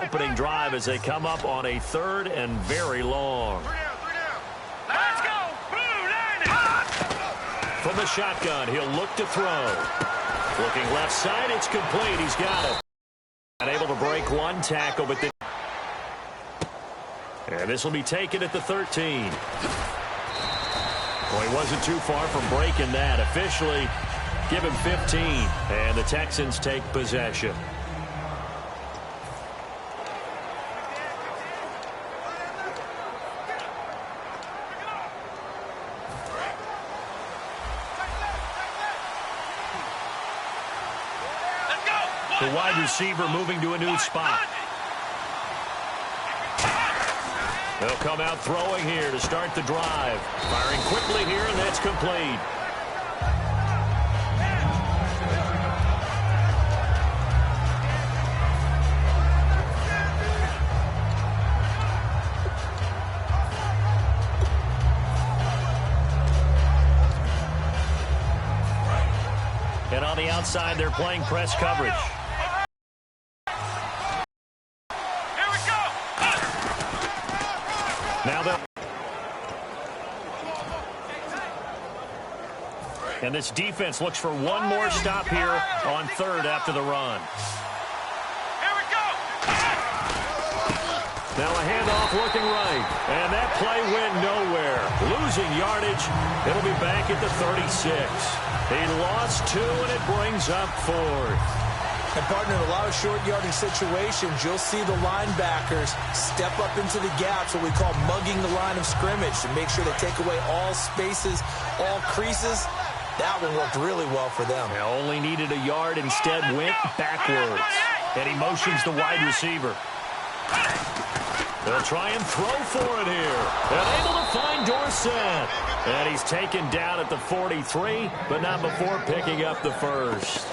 opening drive as they come up on a 3rd and very long. Let's go! From the shotgun, he'll look to throw. Looking left side, it's complete. He's got it. Unable to break one tackle, but and this will be taken at the 13. Well, he wasn't too far from breaking that. Officially, give him 15, and the Texans take possession. The wide receiver moving to a new spot. They'll come out throwing here to start the drive. Firing quickly here, and that's complete. And on the outside, they're playing press coverage. And this defense looks for one more stop here on 3rd after the run. Here we go. Now a handoff looking right. And that play went nowhere. Losing yardage. It'll be back at the 36. He lost 2, and it brings up 4th. And, partner, in a lot of short yardage situations, you'll see the linebackers step up into the gaps, what we call mugging the line of scrimmage, to make sure they take away all spaces, all creases. That one worked really well for them. They only needed a yard, instead went backwards. And he motions the wide receiver. They'll try and throw for it here. And able to find Dorsett. And he's taken down at the 43, but not before picking up the first.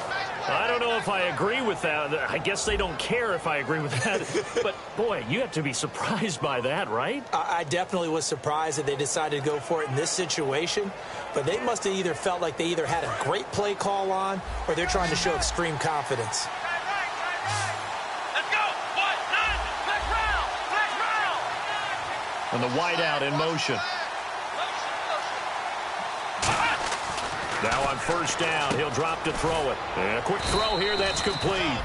I don't know if I agree with that. I guess they don't care if I agree with that. But, boy, you have to be surprised by that, right? I definitely was surprised that they decided to go for it in this situation. But they must have either felt like they either had a great play call on or they're trying to show extreme confidence. Let's go. Flex round. And the wideout in motion. Now on 1st down, he'll drop to throw it. And a quick throw here, that's complete.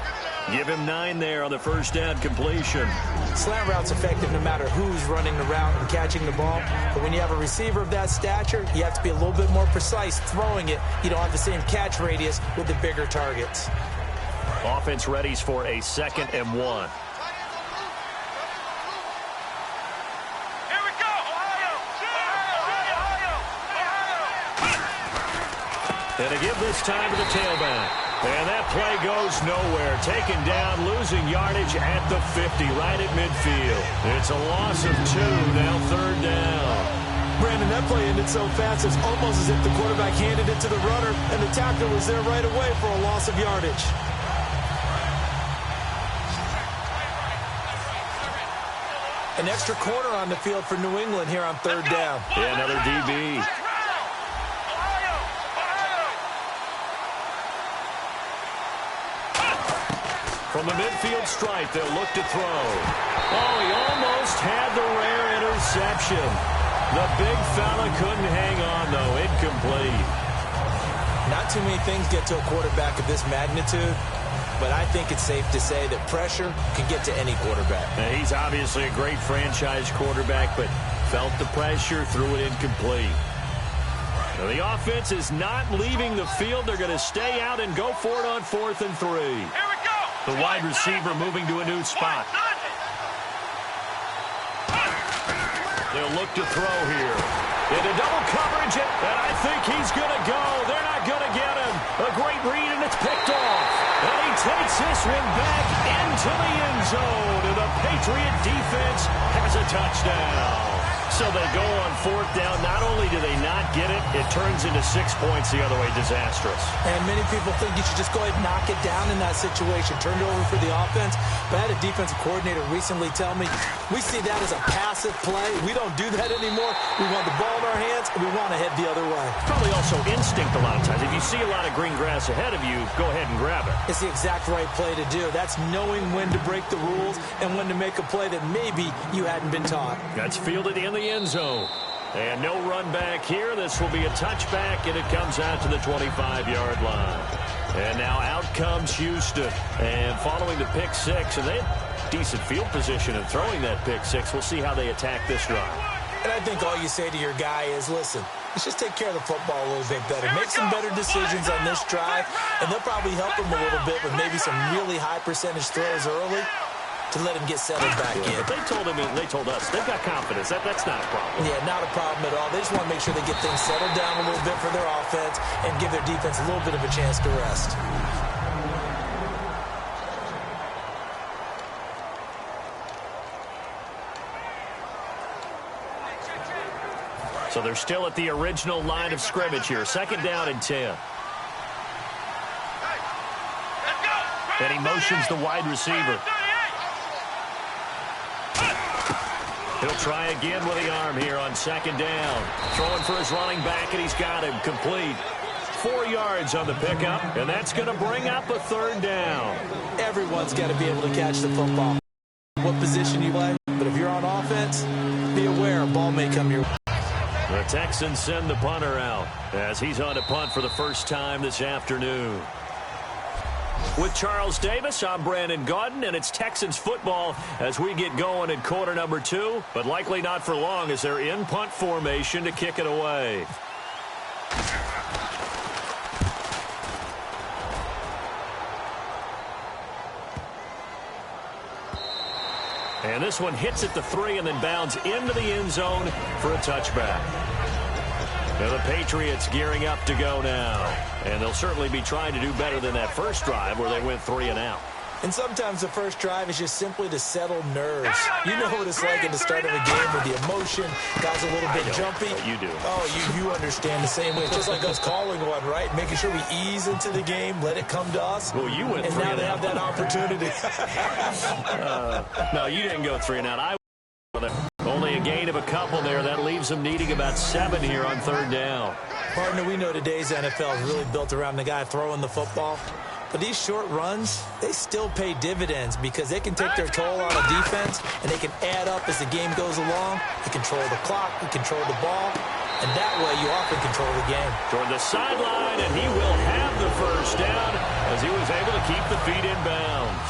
Give him 9 there on the 1st down completion. Slant route's effective no matter who's running the route and catching the ball. But when you have a receiver of that stature, you have to be a little bit more precise throwing it. You don't have the same catch radius with the bigger targets. Offense readies for a 2nd and 1. And to give this time to the tailback. And that play goes nowhere. Taken down, losing yardage at the 50, right at midfield. It's a loss of 2, now 3rd down. Brandon, that play ended so fast, it's almost as if the quarterback handed it to the runner, and the tackler was there right away for a loss of yardage. An extra corner on the field for New England here on 3rd down. Yeah, another DB. From the midfield stripe, they'll look to throw. Oh, he almost had the rare interception. The big fella couldn't hang on, though. Incomplete. Not too many things get to a quarterback of this magnitude, but I think it's safe to say that pressure can get to any quarterback. Now, he's obviously a great franchise quarterback, but felt the pressure, threw it incomplete. Now, the offense is not leaving the field. They're going to stay out and go for it on 4th and 3. Here we go. The wide receiver moving to a new spot. They'll look to throw here. Into double coverage, and I think he's going to go. They're not going to get him. A great read, and it's picked off. And he takes this one back into the end zone. And the Patriot defense has a touchdown. So they go on fourth down. Not only do they not get it, it turns into 6 points the other way. Disastrous. And many people think you should just go ahead and knock it down in that situation. Turn it over for the offense. But I had a defensive coordinator recently tell me, we see that as a passive play. We don't do that anymore. We want the ball in our hands, and we want to head the other way. Probably also instinct a lot of times. If you see a lot of green grass ahead of you, go ahead and grab it. It's the exact right play to do. That's knowing when to break the rules and when to make a play that maybe you hadn't been taught. That's fielded in the end zone. And no run back here. This will be a touchback, and it comes out to the 25-yard line. And now out comes Houston. And following the pick six, and they had decent field position in throwing that pick six. We'll see how they attack this drive. And I think all you say to your guy is, listen, let's just take care of the football a little bit better. Make some better decisions on this drive, and they'll probably help him a little bit with maybe some really high percentage throws early to let him get settled back in. They told him, and they told us, they've got confidence. That's not a problem. Yeah, not a problem at all. They just want to make sure they get things settled down a little bit for their offense and give their defense a little bit of a chance to rest. So they're still at the original line of scrimmage here. Second down and 10. And he motions the wide receiver. He'll try again with the arm here on second down. Throwing for his running back, and he's got him complete. 4 yards on the pickup, and that's going to bring up a third down. Everyone's got to be able to catch the football. What position you play, but if you're on offense, be aware a ball may come your way. The Texans send the punter out as he's on to punt for the first time this afternoon. With Charles Davis, I'm Brandon Gaudin, and it's Texans football as we get going in quarter number 2, but likely not for long as they're in punt formation to kick it away. And this one hits at the 3 and then bounds into the end zone for a touchback. Now the Patriots gearing up to go now. And they'll certainly be trying to do better than that first drive where they went 3 and out. And sometimes the first drive is just simply to settle nerves. You know what it's like at the start of a game with the emotion. Guys a little bit jumpy. You do. Oh, you understand the same way. It's just like us calling one, right? Making sure we ease into the game, let it come to us. Well, you went 3 and out. And now they have that opportunity. No, you didn't go 3 and out. Only a gain of a couple there. That leaves them needing about 7 here on third down. Partner, we know today's NFL is really built around the guy throwing the football. But these short runs, they still pay dividends because they can take their toll on a defense, and they can add up as the game goes along. You control the clock, you control the ball, and that way you often control the game. Toward the sideline, and he will have the first down as he was able to keep the feet in bounds.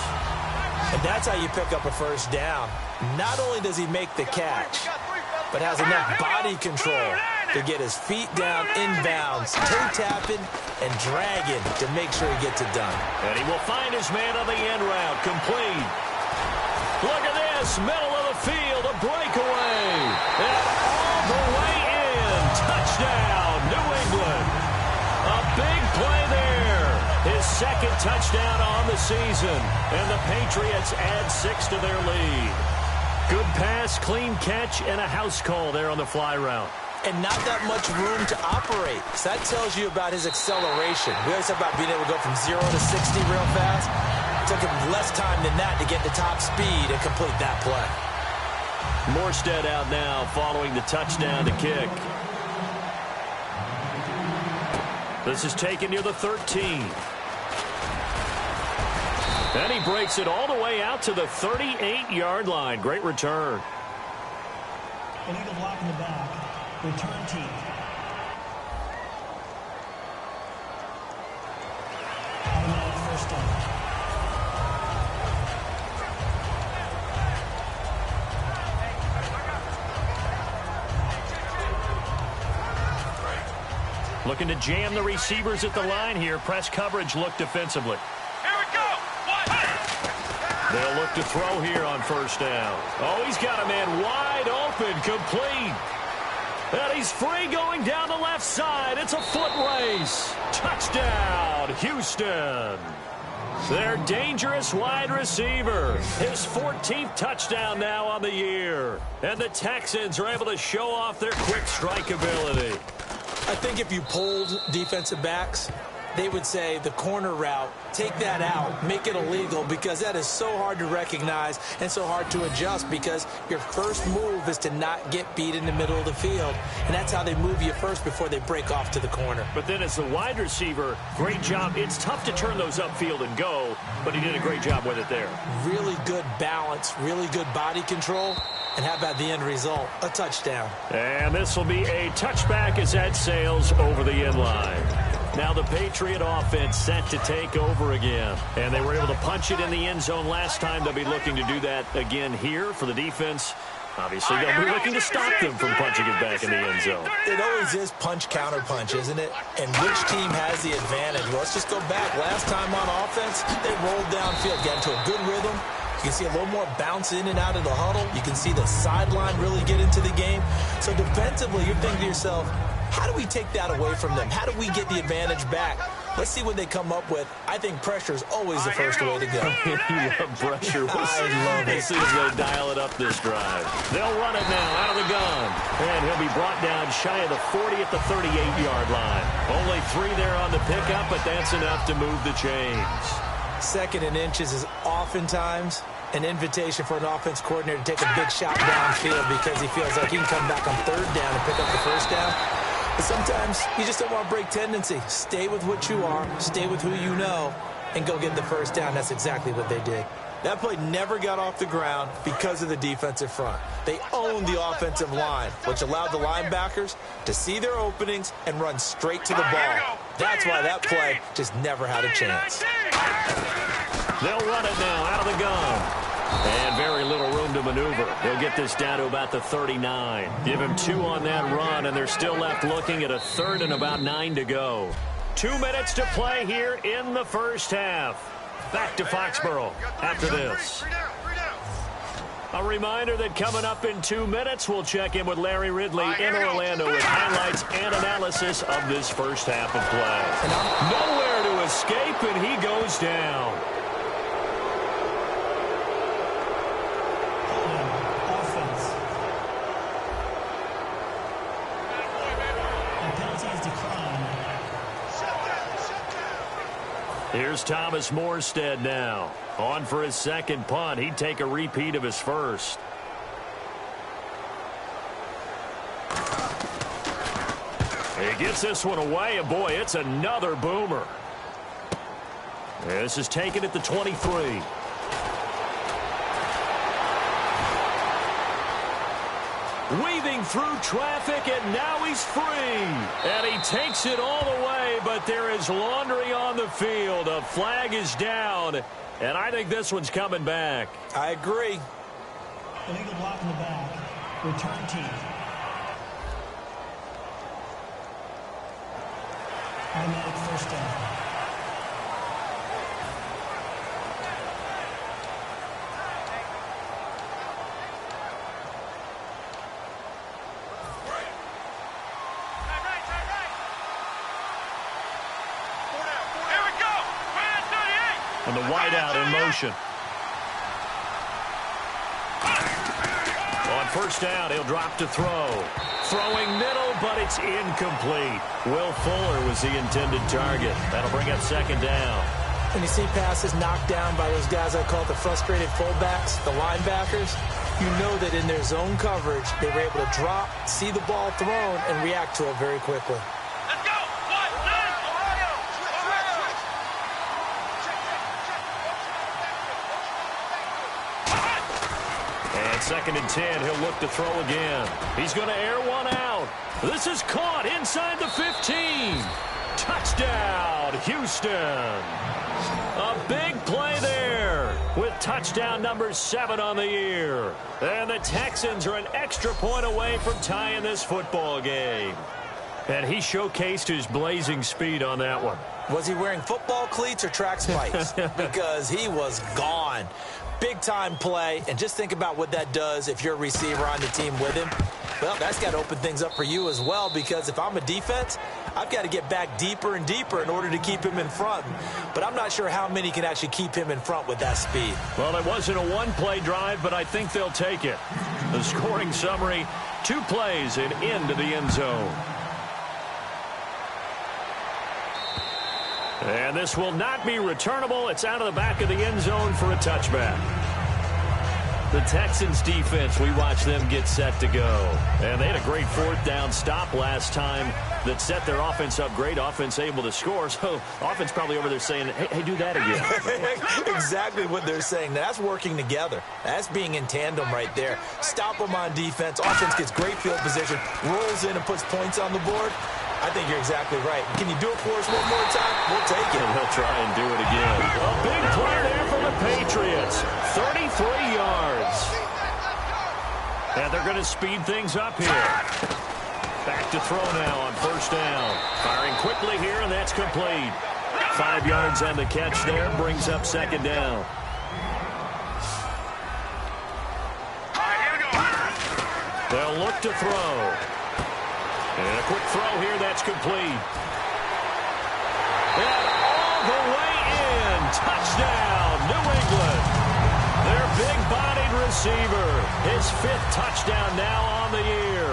And that's how you pick up a first down. Not only does he make the catch, but has enough body control to get his feet down inbounds, toe-tapping and dragging to make sure he gets it done. And he will find his man on the end route, complete. Look at this, middle of the field, a breakaway. And all the way in, touchdown, New England. A big play there. His second touchdown on the season. And the Patriots add 6 to their lead. Good pass, clean catch, and a house call there on the fly route. And not that much room to operate. So that tells you about his acceleration. We always talk about being able to go from 0 to 60 real fast. It took him less time than that to get to top speed and complete that play. Morstead out now following the touchdown to kick. This is taken near the 13. And he breaks it all the way out to the 38-yard line. Great return. Illegal block in the back. Return team. Automatic first down. Looking to jam the receivers at the line here. Press coverage look defensively. They'll look to throw here on first down. Oh, he's got a man wide open, complete. And he's free going down the left side. It's a foot race. Touchdown, Houston. Their dangerous wide receiver. His 14th touchdown now on the year. And the Texans are able to show off their quick strike ability. I think if you polled defensive backs, they would say the corner route, take that out, make it illegal, because that is so hard to recognize and so hard to adjust, because your first move is to not get beat in the middle of the field, and that's how they move you first before they break off to the corner. But then as the wide receiver, great job. It's tough to turn those upfield and go, but he did a great job with it there. Really good balance, really good body control, and how about the end result? A touchdown. And this will be a touchback as that sails over the end line. Now the Patriot offense set to take over again. And they were able to punch it in the end zone last time. They'll be looking to do that again here for the defense. Obviously, they'll be looking to stop them from punching it back in the end zone. It always is punch-counter-punch, isn't it? And which team has the advantage? Well, let's just go back. Last time on offense, they rolled downfield, got into a good rhythm. You can see a little more bounce in and out of the huddle. You can see the sideline really get into the game. So defensively, you're thinking to yourself, how do we take that away from them? How do we get the advantage back? Let's see what they come up with. I think pressure is always the first way to go. You love pressure. I love it. As soon as they dial it up this drive. They'll run it now out of the gun. And he'll be brought down shy of the 40 at the 38-yard line. Only 3 there on the pickup, but that's enough to move the chains. Second and inches is oftentimes an invitation for an offense coordinator to take a big shot downfield because he feels like he can come back on third down and pick up the first down. But sometimes you just don't want to break tendency. Stay with what you are, stay with who you know, and go get the first down. That's exactly what they did. That play never got off the ground because of the defensive front. They owned the offensive line, which allowed the linebackers to see their openings and run straight to the ball. That's why that play just never had a chance. They'll run it now out of the gun. And very little room to maneuver. He'll get this down to about the 39. Give him 2 on that run, and they're still left looking at a third and about 9 to go. 2 minutes to play here in the first half. Back to Foxborough after this. A reminder that coming up in 2 minutes, we'll check in with Larry Ridley in Orlando with highlights and analysis of this first half of play. Nowhere to escape, and he goes down. Here's Thomas Morstead now. On for his second punt. He'd take a repeat of his first. He gets this one away, and boy, it's another boomer. This is taken at the 23. Weaving through traffic, and now he's free. And he takes it all the way, but there is laundry on the field. A flag is down, and I think this one's coming back. I agree. Illegal block in the back. Return team. Automatic first down. And the wideout in motion. On first down, he'll drop to throw. Throwing middle, but it's incomplete. Will Fuller was the intended target. That'll bring up second down. When you see passes knocked down by those guys I call the frustrated fullbacks, the linebackers, you know that in their zone coverage, they were able to drop, see the ball thrown, and react to it very quickly. Let's go! 1-9! And second and 10, he'll look to throw again. He's going to air one out. This is caught inside the 15. Touchdown, Houston. A big play there with touchdown number 7 on the year. And the Texans are an extra point away from tying this football game. And he showcased his blazing speed on that one. Was he wearing football cleats or track spikes? Because he was gone. Big-time play, and just think about what that does if you're a receiver on the team with him. Well, that's got to open things up for you as well, because if I'm a defense, I've got to get back deeper and deeper in order to keep him in front. But I'm not sure how many can actually keep him in front with that speed. Well, it wasn't a one-play drive, but I think they'll take it. The scoring summary, 2 plays and into the end zone. And this will not be returnable. It's out of the back of the end zone for a touchback. The Texans defense, we watched them get set to go. And they had a great 4th down stop last time that set their offense up. Great offense able to score. So offense probably over there saying, hey, do that again. Exactly what they're saying. That's working together. That's being in tandem right there. Stop them on defense. Offense gets great field position, rolls in and puts points on the board. I think you're exactly right. Can you do it for us one more time? We'll take it. And he'll try and do it again. A big play there for the Patriots. 33 yards. And they're going to speed things up here. Back to throw now on 1st down. Firing quickly here, and that's complete. 5 yards on the catch there. Brings up 2nd down. They'll look to throw. And a quick throw here, that's complete. And all the way in. Touchdown, New England. Their big-bodied receiver. His 5th touchdown now on the year.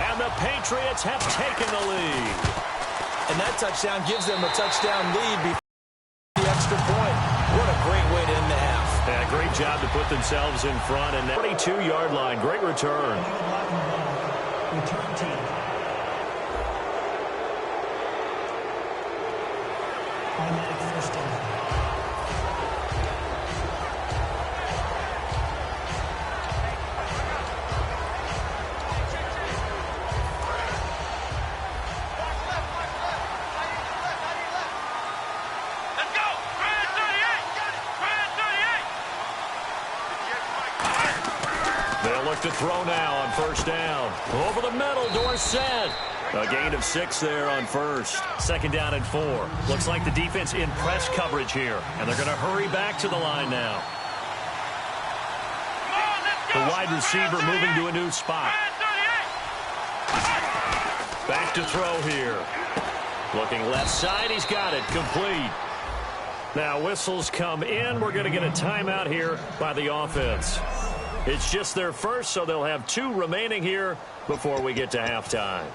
And the Patriots have taken the lead. And that touchdown gives them a touchdown lead before the extra point. What a great way to end the half. Yeah, great job to put themselves in front. And that 42-yard line, great return. Return team. Automatic 1st down. Let's go! Grand 38! Grand 38! They'll look to throw now on 1st down. Over the middle, Dorsett. A gain of 6 there on 1st. 2nd down and 4. Looks like the defense in press coverage here. And they're going to hurry back to the line now. The wide receiver moving to a new spot. Back to throw here. Looking left side. He's got it. Complete. Now whistles come in. We're going to get a timeout here by the offense. It's just their first, so they'll have 2 remaining here before we get to halftime.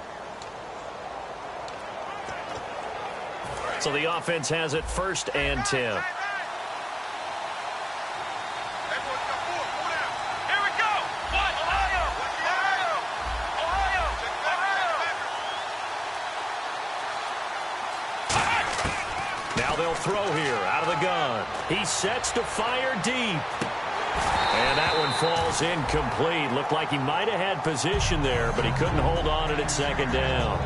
So the offense has it 1st and 10. Here we go! What? Ohio! Ohio! Now they'll throw here out of the gun. He sets to fire deep. And that one falls incomplete. Looked like he might have had position there, but he couldn't hold on to it at 2nd down.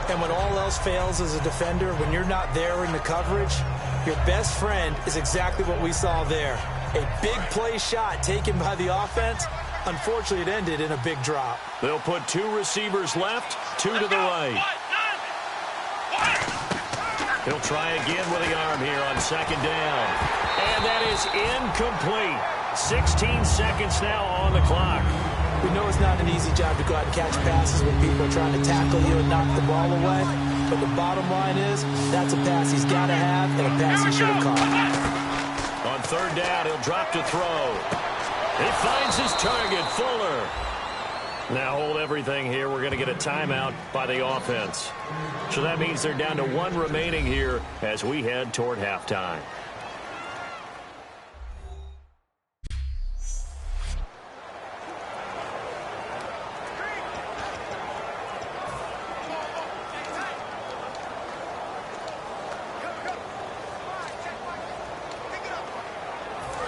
And when all else fails as a defender, when you're not there in the coverage, your best friend is exactly what we saw there. A big play shot taken by the offense. Unfortunately, it ended in a big drop. They'll put 2 receivers left, 2 to the right. He'll try again with the arm here on 2nd down. And that is incomplete. 16 seconds now on the clock. We know it's not an easy job to go out and catch passes when people are trying to tackle you and knock the ball away. But the bottom line is, that's a pass he's got to have and a pass he should have caught. On 3rd down, he'll drop to throw. He finds his target, Fuller. Now hold everything here. We're going to get a timeout by the offense. So that means they're down to 1 remaining here as we head toward halftime.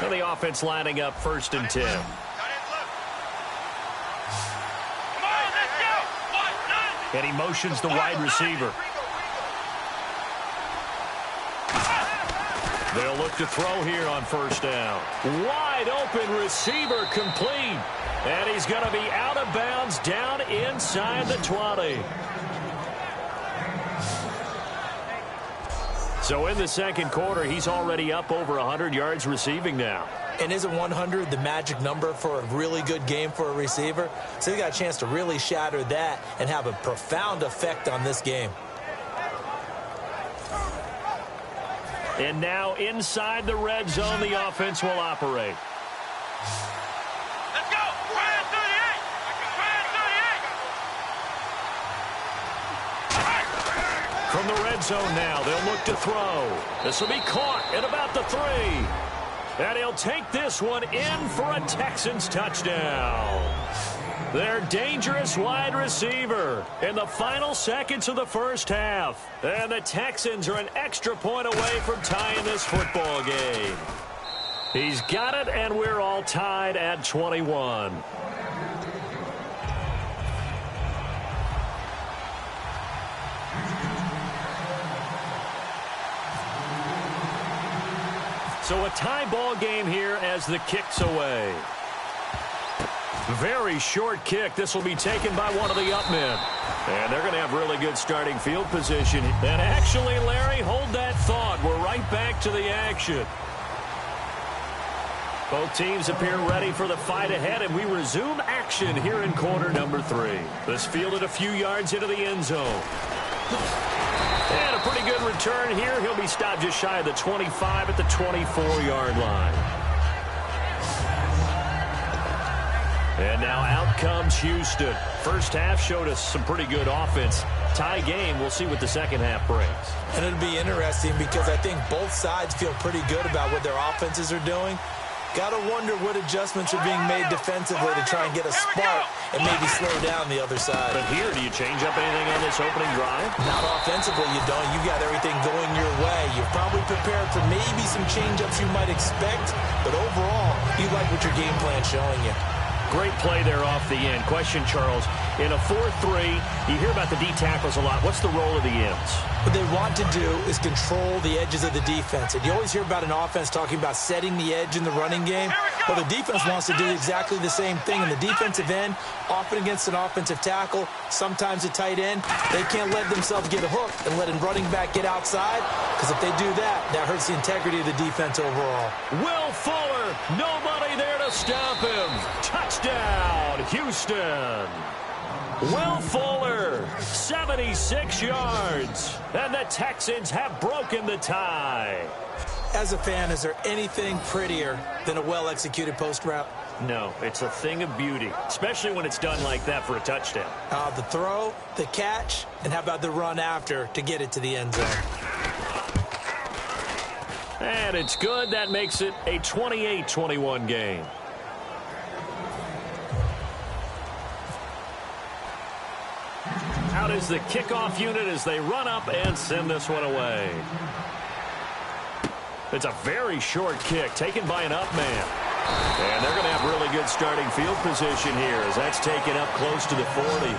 And the offense lining up 1st and 10. And he motions the wide receiver. They'll look to throw here on 1st down. Wide open receiver complete. And he's going to be out of bounds down inside the 20. So in the 2nd quarter, he's already up over 100 yards receiving now. And isn't 100 the magic number for a really good game for a receiver? So he got a chance to really shatter that and have a profound effect on this game. And now inside the red zone, the offense will operate. Let's go. Right at 38. Right at 38. From the red zone now, they'll look to throw. This will be caught at about the 3. And he'll take this one in for a Texans touchdown. Their dangerous wide receiver in the final seconds of the first half. And the Texans are an extra point away from tying this football game. He's got it, and we're all tied at 21. So a tie ball game here as the kick's away. Very short kick. This will be taken by one of the up men. And they're going to have really good starting field position. And actually, Larry, hold that thought. We're right back to the action. Both teams appear ready for the fight ahead, and we resume action here in quarter number 3. This fielded a few yards into the end zone. And a pretty good return here. He'll be stopped just shy of the 25 at the 24-yard line. And now out comes Houston. First half showed us some pretty good offense. Tie game, we'll see what the second half brings. And it'll be interesting because I think both sides feel pretty good about what their offenses are doing. Got to wonder what adjustments are being made defensively to try and get a spark and maybe slow down the other side. But here, do you change up anything on this opening drive? Not offensively, you don't. You got everything going your way. You're probably prepared for maybe some change-ups you might expect, but overall, you like what your game plan's showing you. Great play there off the end. Question, Charles, in a 4-3, you hear about the D tackles a lot. What's the role of the ends? What they want to do is control the edges of the defense. And you always hear about an offense talking about setting the edge in the running game. Well, the defense wants to do exactly the same thing. In the defensive end, often against an offensive tackle, sometimes a tight end, they can't let themselves get a hook and let a running back get outside, because if they do that, that hurts the integrity of the defense overall. Will Fuller, nobody there to stop him. Touchdown, Houston. Will Fuller, 76 yards, and the Texans have broken the tie. As a fan, is there anything prettier than a well-executed post route? No, it's a thing of beauty, especially when it's done like that for a touchdown. The throw, the catch, and how about the run after to get it to the end zone? And it's good. That makes it a 28-21 game. Out is the kickoff unit as they run up and send this one away. It's a very short kick taken by an up man. And they're going to have really good starting field position here as that's taken up close to the 40.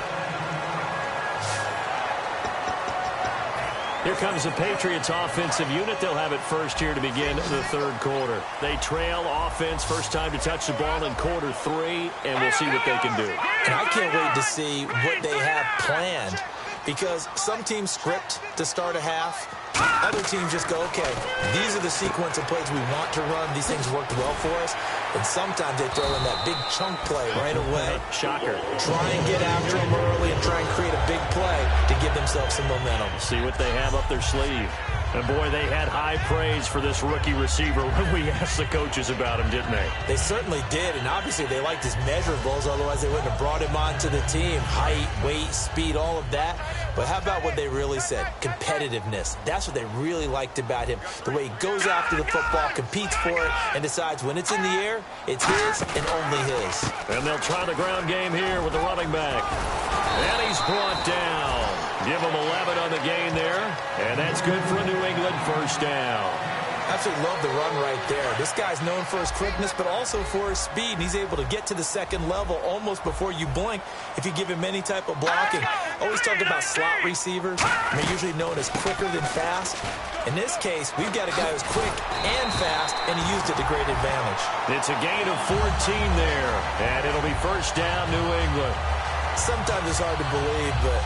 Here comes the Patriots offensive unit. They'll have it first here to begin the third quarter. They trail offense, first time to touch the ball in quarter 3, and we'll see what they can do. And I can't wait to see what they have planned, because some teams script to start a half. Other teams just go, okay, these are the sequence of plays we want to run. These things worked well for us. And sometimes they throw in that big chunk play right away. Shocker. Try and get after them early and try and create a big play to give themselves some momentum. See what they have up their sleeve. And, boy, they had high praise for this rookie receiver when we asked the coaches about him, didn't they? They certainly did, and obviously they liked his measurables, otherwise they wouldn't have brought him onto the team. Height, weight, speed, all of that. But how about what they really said? Competitiveness. That's what they really liked about him. The way he goes after the football, competes for it, and decides when it's in the air, it's his and only his. And they'll try the ground game here with the running back. And he's brought down. Give him 11 on the gain there. And that's good for a New England first down. Absolutely love the run right there. This guy's known for his quickness, but also for his speed. And he's able to get to the second level almost before you blink if you give him any type of blocking. Always talk about slot receivers. They're usually known as quicker than fast. In this case, we've got a guy who's quick and fast, and he used it to great advantage. It's a gain of 14 there, and it'll be first down, New England. Sometimes it's hard to believe, but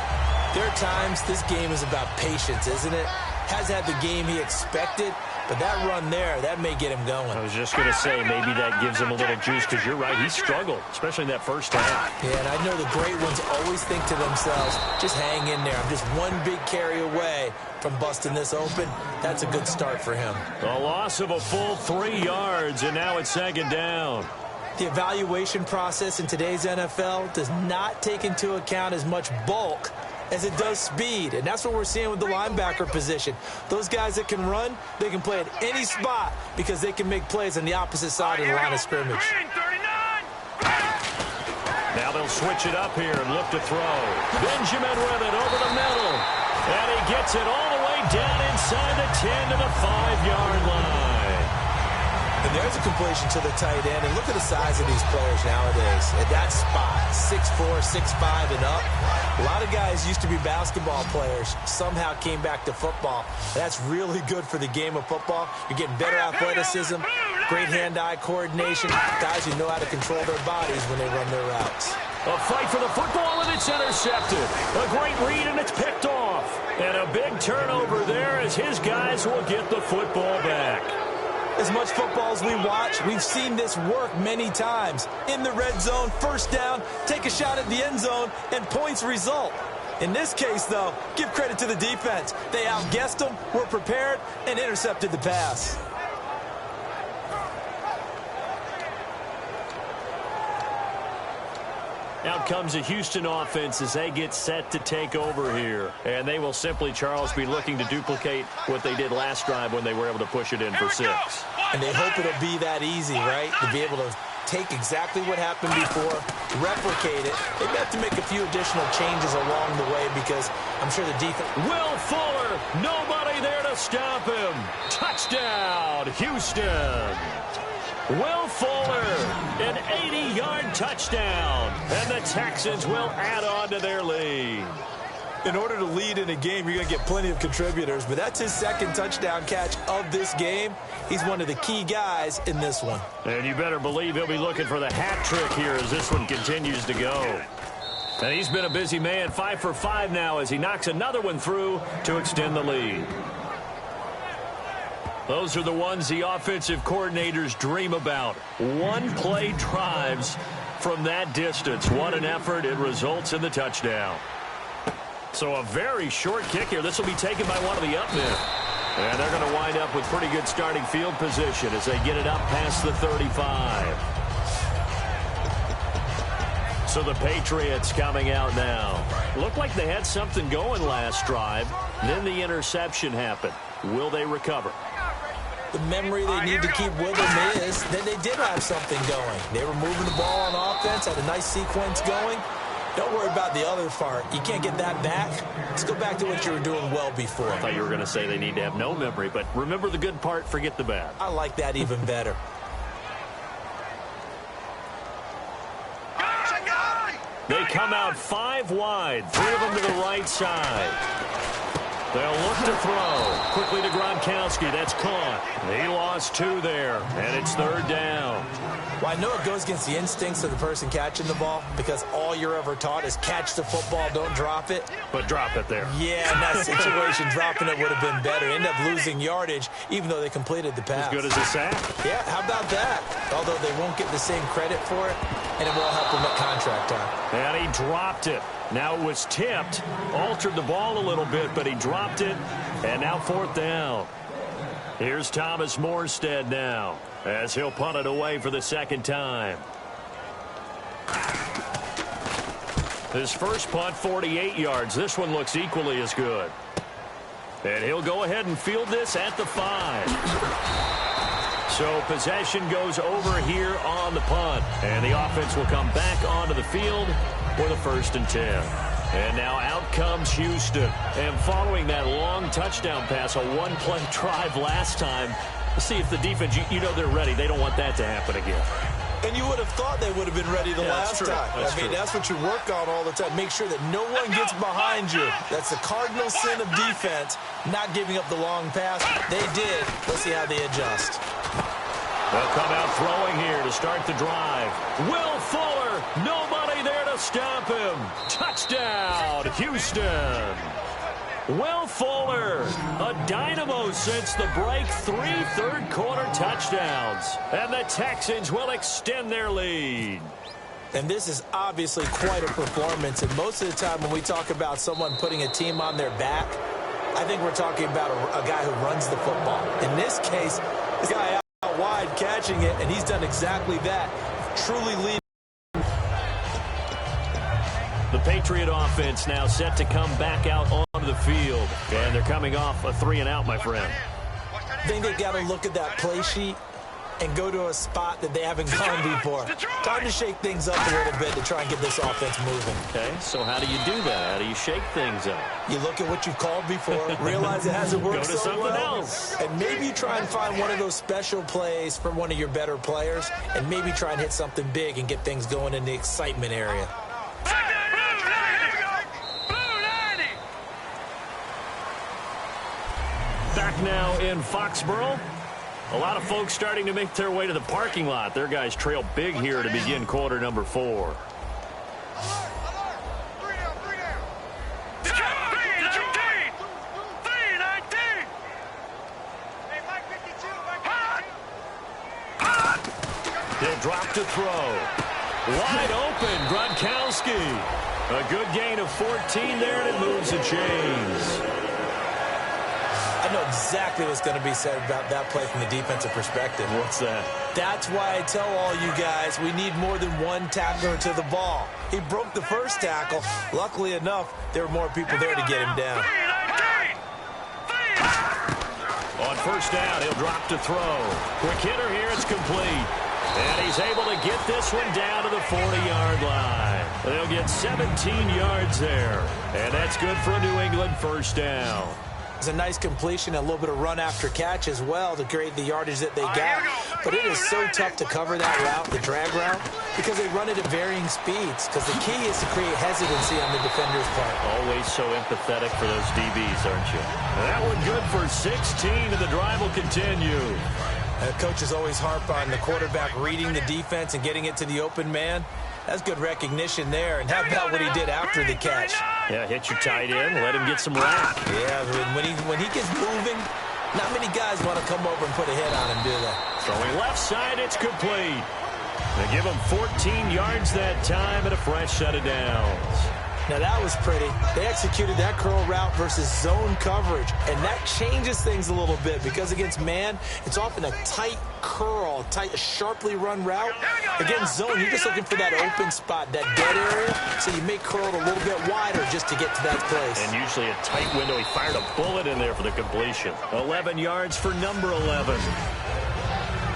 there are times this game is about patience, isn't it? Has had the game he expected, But that run there, that may get him going. I was just going to say, maybe that gives him a little juice, because you're right, he struggled, especially in that first half. Yeah, and I know the great ones always think to themselves, just hang in there. I'm just one big carry away from busting this open. That's a good start for him. A loss of a full 3 yards, and now it's second down. The evaluation process in today's NFL does not take into account as much bulk as it does speed, and that's what we're seeing with the linebacker position. Those guys that can run, they can play at any spot because they can make plays on the opposite side of the line of scrimmage. Now they'll switch it up here and look to throw. Benjamin with it over the middle, and he gets it all the way down inside the 10 to the 5-yard line. And there's a completion to the tight end. And look at the size of these players nowadays. At that spot, 6'4", 6'5", and up. A lot of guys used to be basketball players. Somehow came back to football. That's really good for the game of football. You're getting better athleticism, great hand-eye coordination. Guys who know how to control their bodies when they run their routes. A fight for the football, and it's intercepted. A great read, and it's picked off. And a big turnover there as his guys will get the football back. As much football as we watch, we've seen this work many times. In the red zone, first down, take a shot at the end zone, and points result. In this case, though, give credit to the defense. They outguessed them, were prepared, and intercepted the pass. Out comes the Houston offense as they get set to take over here. And they will simply, Charles, be looking to duplicate what they did last drive when they were able to push it in for 6. And they hope it'll be that easy, right? To be able to take exactly what happened before, replicate it. They may have to make a few additional changes along the way because I'm sure the defense... Will Fuller, nobody there to stop him. Touchdown, Houston. Will Fuller, an 80-yard touchdown, and the Texans will add on to their lead. In order to lead in a game, you're going to get plenty of contributors, but that's his second touchdown catch of this game. He's one of the key guys in this one. And you better believe he'll be looking for the hat trick here as this one continues to go. And he's been a busy man, 5 for 5 now as he knocks another one through to extend the lead. Those are the ones the offensive coordinators dream about. One-play drives from that distance. What an effort. It results in the touchdown. So a very short kick here. This will be taken by one of the up men. And they're going to wind up with pretty good starting field position as they get it up past the 35. So the Patriots coming out now. Looked like they had something going last drive. Then the interception happened. Will they recover? The memory they need to keep with them is that they did have something going. They were moving the ball on offense, had a nice sequence going. Don't worry about the other part. You can't get that back. Let's go back to what you were doing well before. I thought you were going to say they need to have no memory, but remember the good part, forget the bad. I like that even better. They come out 5 wide, 3 of them to the right side. They'll look to throw. Quickly to Gronkowski. That's caught. He lost 2 there, and it's 3rd down. Well, I know it goes against the instincts of the person catching the ball because all you're ever taught is catch the football, don't drop it. But drop it there. Yeah, in that situation, dropping it would have been better. End up losing yardage, even though they completed the pass. As good as a sack. Yeah, how about that? Although they won't get the same credit for it, and it will help them at contract time. And he dropped it. Now it was tipped, altered the ball a little bit, but he dropped it, and now 4th down. Here's Thomas Morstead now, as he'll punt it away for the 2nd time. His first punt, 48 yards. This one looks equally as good. And he'll go ahead and field this at the 5. So possession goes over here on the punt, and the offense will come back onto the field for the 1st and 10. And now out comes Houston. And following that long touchdown pass, a one-play drive last time, let's see if the defense, you know they're ready. They don't want that to happen again. And you would have thought they would have been ready the last time. That's what you work on all the time. Make sure that no one gets behind you. That's the cardinal sin of defense, not giving up the long pass. They did. Let's see how they adjust. They'll come out throwing here to start the drive. Will Fuller, nobody there to stop him. Touchdown, Houston. Will Fuller, a dynamo since the break. 3 third-quarter touchdowns. And the Texans will extend their lead. And this is obviously quite a performance. And most of the time when we talk about someone putting a team on their back, I think we're talking about a guy who runs the football. In this case, this guy out wide catching it, and he's done exactly that. Truly leading. The Patriot offense now set to come back out onto the field. And they're coming off a 3-and-out, my friend. I think they've got to look at that play sheet and go to a spot that they haven't gone before. Time to shake things up a little bit to try and get this offense moving. Okay, so how do you do that? How do you shake things up? You look at what you've called before, realize it hasn't worked Go to so something well, else. and maybe you try and find one of those special plays from one of your better players, and maybe try and hit something big and get things going in the excitement area. Back now in Foxborough. A lot of folks starting to make their way to the parking lot. Their guys trail big here to begin quarter number 4. He'll drop to throw. Wide open, Gronkowski. A good gain of 14 there, and it moves the chains. I know exactly what's going to be said about that play from the defensive perspective. What's that? That's why I tell all you guys we need more than one tackler to the ball. He broke the first tackle. Luckily enough, there were more people there to get him down. On first down, he'll drop to throw. Quick hitter here, it's complete. And he's able to get this one down to the 40-yard line. They'll get 17 yards there. And that's good for a New England first down. It's a nice completion, a little bit of run after catch as well to create the yardage that they got. But it is so tough to cover that route, the drag route, because they run it at varying speeds. Because the key is to create hesitancy on the defender's part. Always so empathetic for those DBs, aren't you? That one good for 16, and the drive will continue. Coaches always harp on the quarterback reading the defense and getting it to the open man. That's good recognition there. And how about what he did after the catch? Yeah, hit your tight end, let him get some rack. Yeah, when he gets moving, not many guys want to come over and put a hit on him, do they? Throwing left side, it's complete. They give him 14 yards that time and a fresh set of downs. Now that was pretty. They executed that curl route versus zone coverage, and that changes things a little bit because against man, it's often a tight curl, tight, sharply run route. Against zone, you're just looking for that open spot, that dead area, so you may curl it a little bit wider just to get to that place. And usually a tight window. He fired a bullet in there for the completion. 11 yards for number 11.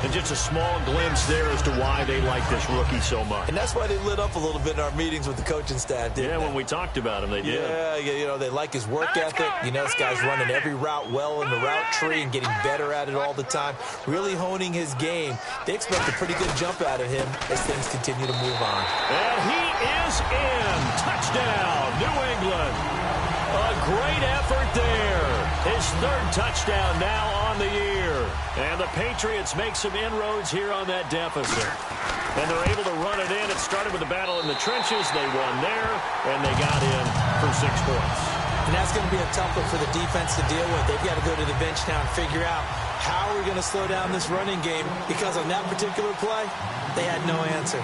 And just a small glimpse there as to why they like this rookie so much. And that's why they lit up a little bit in our meetings with the coaching staff, didn't they? When we talked about him, they did. Yeah, you know, they like his work ethic. You know, this guy's running every route well in the route tree and getting better at it all the time, really honing his game. They expect a pretty good jump out of him as things continue to move on. And he is in. Touchdown, New England. A great effort there. His third touchdown now on the year. And the Patriots make some inroads here on that deficit. And they're able to run it in. It started with a battle in the trenches. They won there, and they got in for 6 points. And that's going to be a tough one for the defense to deal with. They've got to go to the bench now and figure out how we're going to slow down this running game, because on that particular play, they had no answer.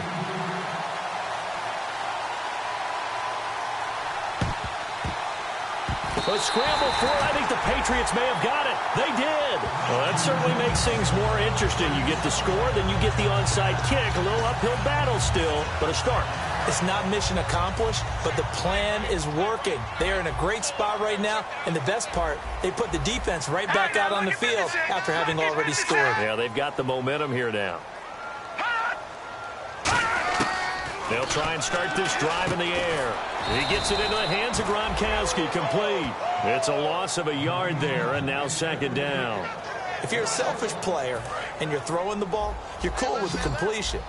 A scramble for it. I think the Patriots may have got it. They did. Well, that certainly makes things more interesting. You get the score, then you get the onside kick. A little uphill battle still, but a start. It's not mission accomplished, but the plan is working. They are in a great spot right now, and the best part, they put the defense right back out on the field after having already scored. Yeah, they've got the momentum here now. They'll try and start this drive in the air. He gets it into the hands of Gronkowski, complete. It's a loss of a yard there, and now second down. If you're a selfish player and you're throwing the ball, you're cool with the completion.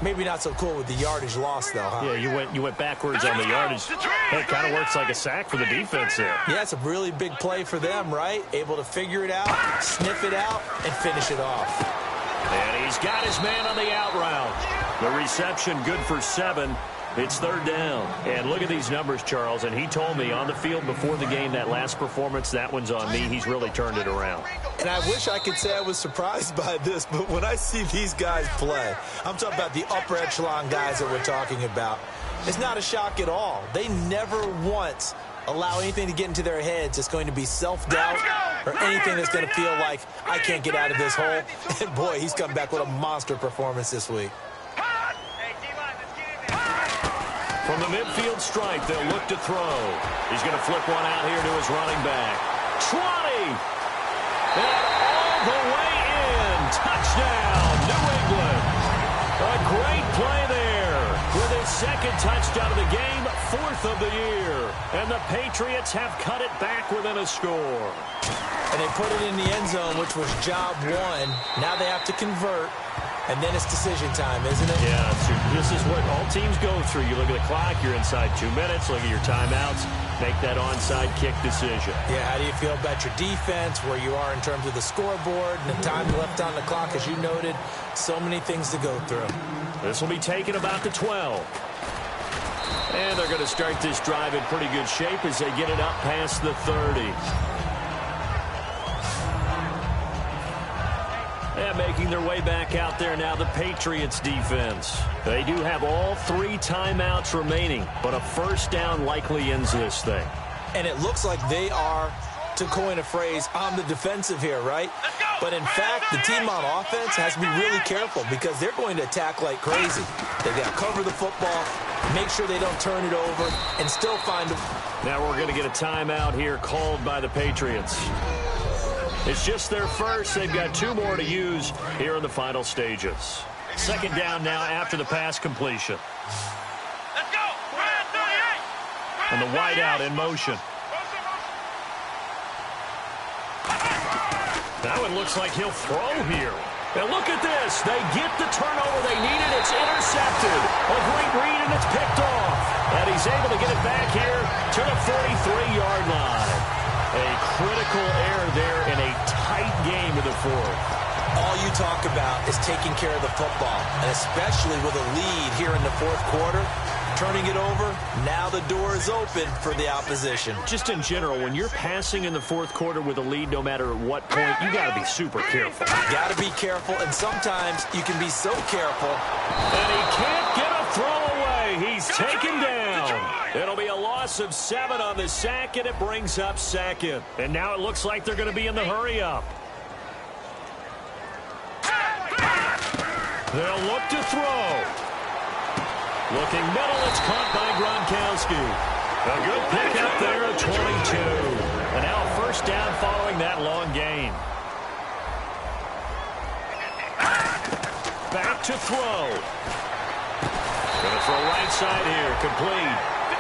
Maybe not so cool with the yardage loss, though, huh? Yeah, you went backwards on the yardage. It kind of works like a sack for the defense there. Yeah, it's a really big play for them, right? Able to figure it out, sniff it out, and finish it off. And he's got his man on the out route. The reception good for 7. It's third down. And look at these numbers, Charles. And he told me on the field before the game, that last performance, that one's on me. He's really turned it around. And I wish I could say I was surprised by this, but when I see these guys play, I'm talking about the upper echelon guys that we're talking about, it's not a shock at all. They never once allow anything to get into their heads that's going to be self-doubt or anything that's going to feel like I can't get out of this hole. And boy, he's come back with a monster performance this week. From the midfield stripe, they'll look to throw. He's going to flip one out here to his running back. 20! And all the way in. Touchdown, New England. A great play there. With his second touchdown of the game, fourth of the year. And the Patriots have cut it back within a score. And they put it in the end zone, which was job one. Now they have to convert. And then it's decision time, isn't it? Yeah, this is what all teams go through. You look at the clock, you're inside 2 minutes, look at your timeouts, make that onside kick decision. Yeah, how do you feel about your defense, where you are in terms of the scoreboard, and the time left on the clock, as you noted, so many things to go through. This will be taken about the 12. And they're going to start this drive in pretty good shape as they get it up past the 30. And making their way back out there now, the Patriots defense. They do have all 3 timeouts remaining, but a first down likely ends this thing. And it looks like they are, to coin a phrase, on the defensive here, right? But in fact, the team on offense has to be really careful because they're going to attack like crazy. They got to cover the football, make sure they don't turn it over, and still find them. Now we're going to get a timeout here called by the Patriots. It's just their first. They've got 2 more to use here in the final stages. Second down now after the pass completion. Let's go. And the wideout in motion. That one looks like he'll throw here. And look at this. They get the turnover they needed. It's intercepted. A great read, and it's picked off. And he's able to get it back here to the 43-yard line. A critical error there in a tight game in the fourth. All you talk about is taking care of the football, and especially with a lead here in the fourth quarter, turning it over, now the door is open for the opposition. Just in general, when you're passing in the fourth quarter with a lead, no matter at what point, you got to be super careful. You got to be careful, and sometimes you can be so careful. And he can't get a throw away. He's taken down. It'll be a loss of 7 on the sack, and it brings up second. And now it looks like they're going to be in the hurry-up. They'll look to throw. Looking middle, it's caught by Gronkowski. A good pickup there at 22. And now a first down following that long gain. Back to throw. Going to throw right side here, complete.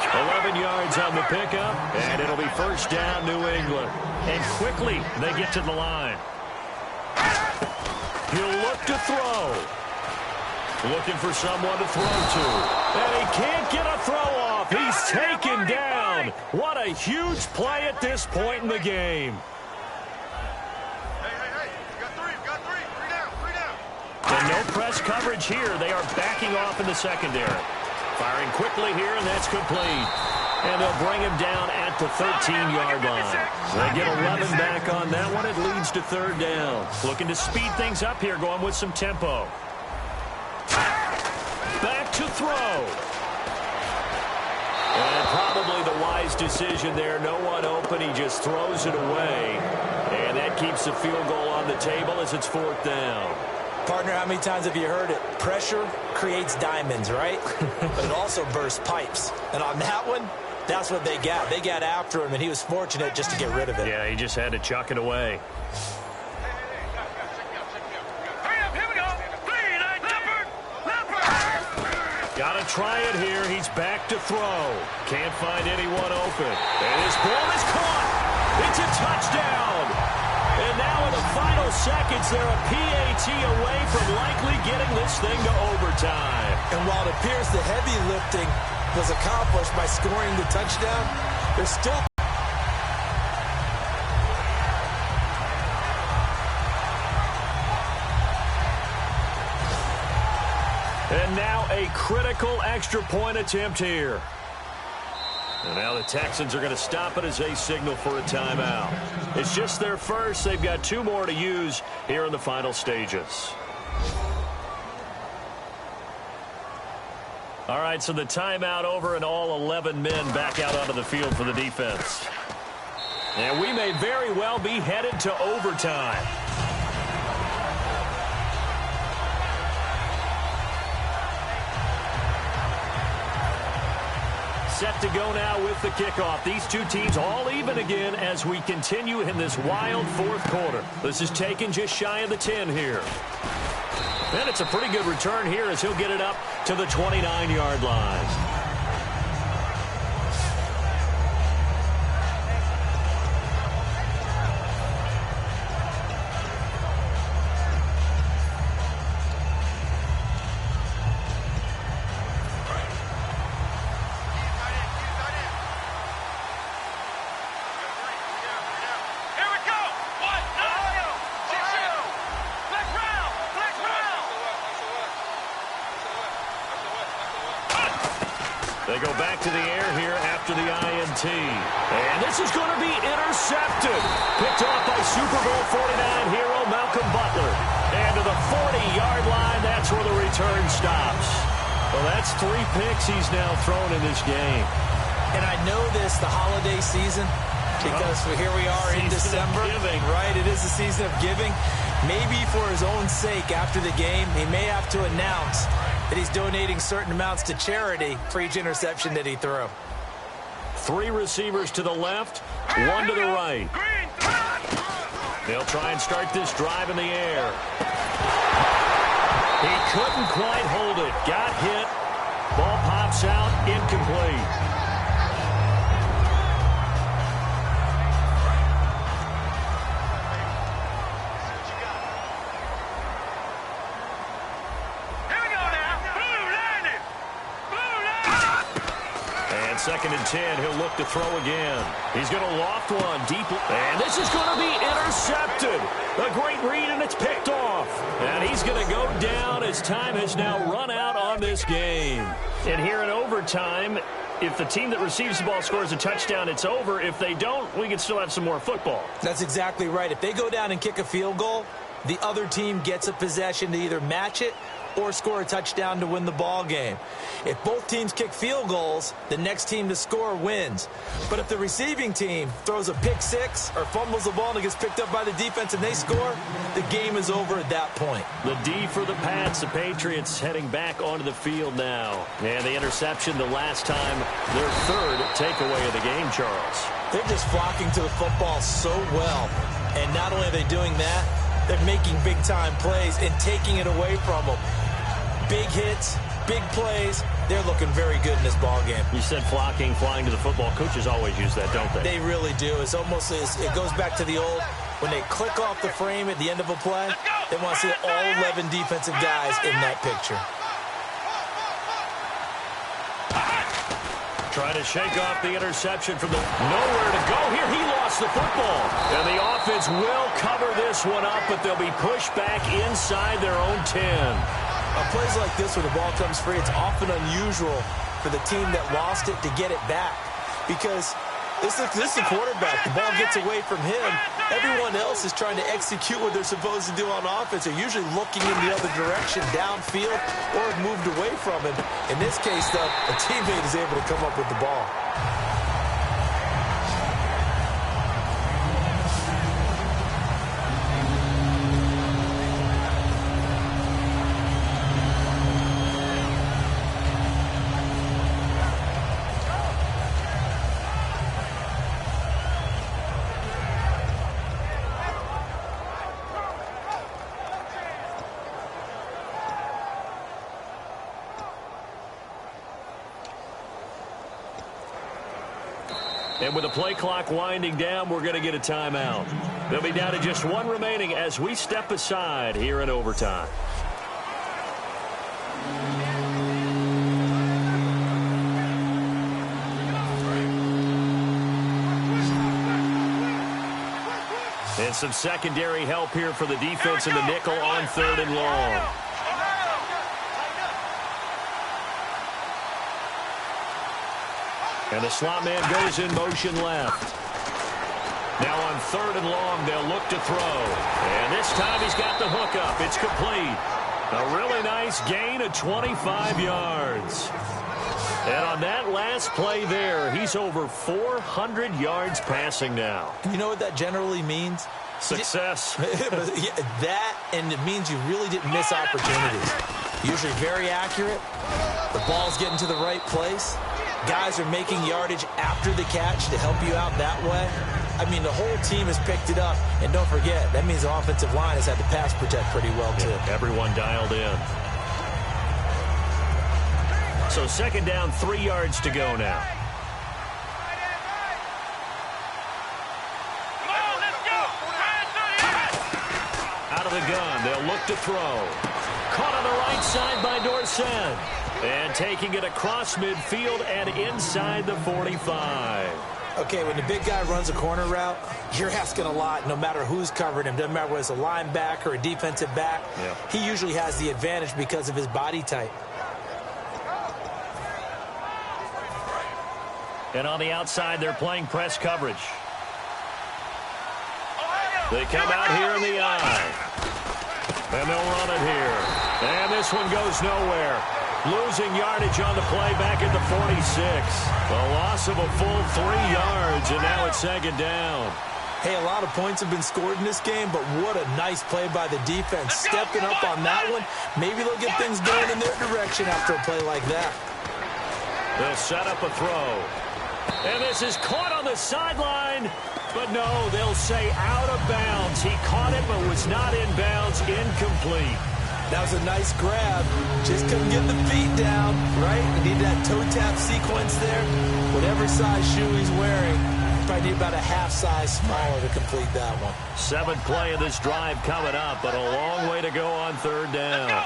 11 yards on the pickup, and it'll be first down, New England. And quickly, they get to the line. He'll look to throw. Looking for someone to throw to. And he can't get a throw off. He's taken down. What a huge play at this point in the game. Hey. You got 3. You got 3. 3 down. 3 down. And no press coverage here. They are backing off in the secondary. Firing quickly here, and that's complete. And they'll bring him down at the 13-yard line. They get 11 back on that one. It leads to third down. Looking to speed things up here, going with some tempo. Back to throw. And probably the wise decision there. No one open. He just throws it away. And that keeps the field goal on the table as it's fourth down. Partner, how many times have you heard it? Pressure creates diamonds, right? But it also bursts pipes. And on that one, that's what they got. They got after him, and he was fortunate just to get rid of it. Yeah, he just had to chuck it away. Hurry up. Here we go. 3. Got to try it here. He's back to throw. Can't find anyone open. And his ball is caught. It's a touchdown. And now in the final seconds, they're a PAT away from likely getting this thing to overtime. And while it appears the heavy lifting was accomplished by scoring the touchdown, there's still... And now a critical extra point attempt here. And now the Texans are going to stop it as they signal for a timeout. It's just their first. They've got 2 more to use here in the final stages. All right, so the timeout over and all 11 men back out onto the field for the defense. And we may very well be headed to overtime. Set to go now with the kickoff. These 2 teams all even again as we continue in this wild 4th quarter. This is taken just shy of the 10 here. And it's a pretty good return here as he'll get it up to the 29-yard line. They go back to the air here after the INT. And this is going to be intercepted. Picked off by Super Bowl 49 hero Malcolm Butler. And to the 40-yard line, that's where the return stops. Well, that's 3 picks he's now thrown in this game. And I know this, the holiday season, because here we are in December. Right, it is the season of giving. Maybe for his own sake after the game, he may have to announce that he's donating certain amounts to charity for each interception that he threw. 3 receivers to the left, 1 to the right. They'll try and start this drive in the air. He couldn't quite hold it. Got hit. Ball pops out, incomplete. Second and 10, he'll look to throw again. He's going to loft one deep. And this is going to be intercepted. A great read, and it's picked off. And he's going to go down as time has now run out on this game. And here in overtime, if the team that receives the ball scores a touchdown, it's over. If they don't, we can still have some more football. That's exactly right. If they go down and kick a field goal, the other team gets a possession to either match it or score a touchdown to win the ball game. If both teams kick field goals, the next team to score wins. But if the receiving team throws a pick 6 or fumbles the ball and it gets picked up by the defense and they score, the game is over at that point. The D for the Pats, the Patriots heading back onto the field now. And the interception the last time, their 3rd takeaway of the game, Charles. They're just flocking to the football so well. And not only are they doing that, they're making big-time plays and taking it away from them. Big hits, big plays. They're looking very good in this ball game. You said flocking, flying to the football. Coaches always use that, don't they? They really do. It's almost it goes back to the old, when they click off the frame at the end of a play, they want to see all 11 defensive guys in that picture. Trying to shake off the interception from the nowhere to go here. He lost the football. And the offense will cover this one up, but they'll be pushed back inside their own 10. Plays like this where the ball comes free, it's often unusual for the team that lost it to get it back. Because this is the quarterback. The ball gets away from him. Everyone else is trying to execute what they're supposed to do on offense. They're usually looking in the other direction, downfield, or have moved away from him. In this case, though, a teammate is able to come up with the ball. And with the play clock winding down, we're going to get a timeout. They'll be down to just 1 remaining as we step aside here in overtime. And some secondary help here for the defense in the nickel on 3rd and long. And the slot man goes in motion left. Now on 3rd and long, they'll look to throw. And this time he's got the hook up. It's complete. A really nice gain of 25 yards. And on that last play there, he's over 400 yards passing now. You know what that generally means? Success. That, and it means you really didn't miss opportunities. Usually very accurate. The ball's getting to the right place. Guys are making yardage after the catch to help you out that way. I mean, the whole team has picked it up. And don't forget, that means the offensive line has had to pass protect pretty well, too. Yeah, everyone dialed in. So 2nd down, 3 yards to go now. Out of the gun, they'll look to throw. Caught on the right side by Dorsett. And taking it across midfield and inside the 45. Okay, when the big guy runs a corner route, you're asking a lot no matter who's covering him. Doesn't matter whether it's a linebacker or a defensive back. Yeah. He usually has the advantage because of his body type. And on the outside, they're playing press coverage. They come out here in the eye. And they'll run it here. And this one goes nowhere. Losing yardage on the play back at the 46. A loss of a full 3 yards, and now it's 2nd down. Hey, a lot of points have been scored in this game, but what a nice play by the defense. Stepping up on that one, maybe they'll get things going in their direction after a play like that. They'll set up a throw. And this is caught on the sideline. But no, they'll say out of bounds. He caught it but was not in bounds. Incomplete. That was a nice grab. Just couldn't get the feet down, right? He needed that toe tap sequence there. Whatever size shoe he's wearing, probably need about a half size smaller to complete that one. 7th play of this drive coming up, but a long way to go on 3rd down.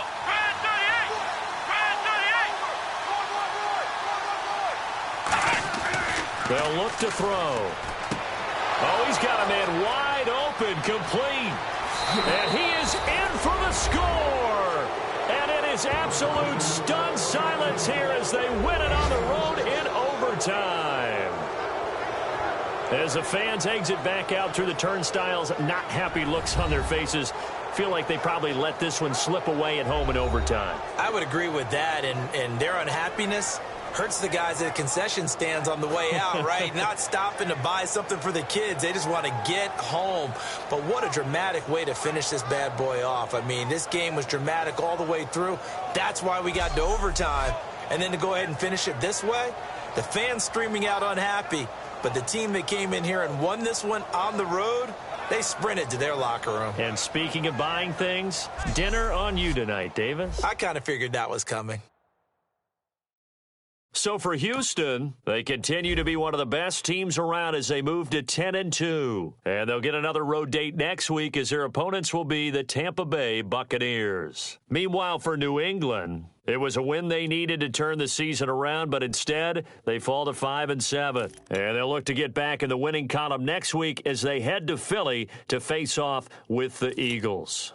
They'll look to throw. Oh, he's got a man wide open, complete. And he is in for the score. And it is absolute stunned silence here as they win it on the road in overtime. As the fans exit back out through the turnstiles, not happy looks on their faces. Feel like they probably let this one slip away at home in overtime. I would agree with that, and their unhappiness hurts the guys at the concession stands on the way out, right? Not stopping to buy something for the kids. They just want to get home. But what a dramatic way to finish this bad boy off. I mean, this game was dramatic all the way through. That's why we got to overtime. And then to go ahead and finish it this way, the fans streaming out unhappy. But the team that came in here and won this one on the road, they sprinted to their locker room. And speaking of buying things, dinner on you tonight, Davis. I kind of figured that was coming. So for Houston, they continue to be one of the best teams around as they move to 10-2. And they'll get another road date next week as their opponents will be the Tampa Bay Buccaneers. Meanwhile, for New England, it was a win they needed to turn the season around, but instead they fall to 5-7. And they'll look to get back in the winning column next week as they head to Philly to face off with the Eagles.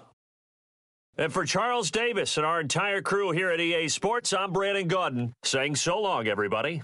And for Charles Davis and our entire crew here at EA Sports, I'm Brandon Gaudin saying so long, everybody.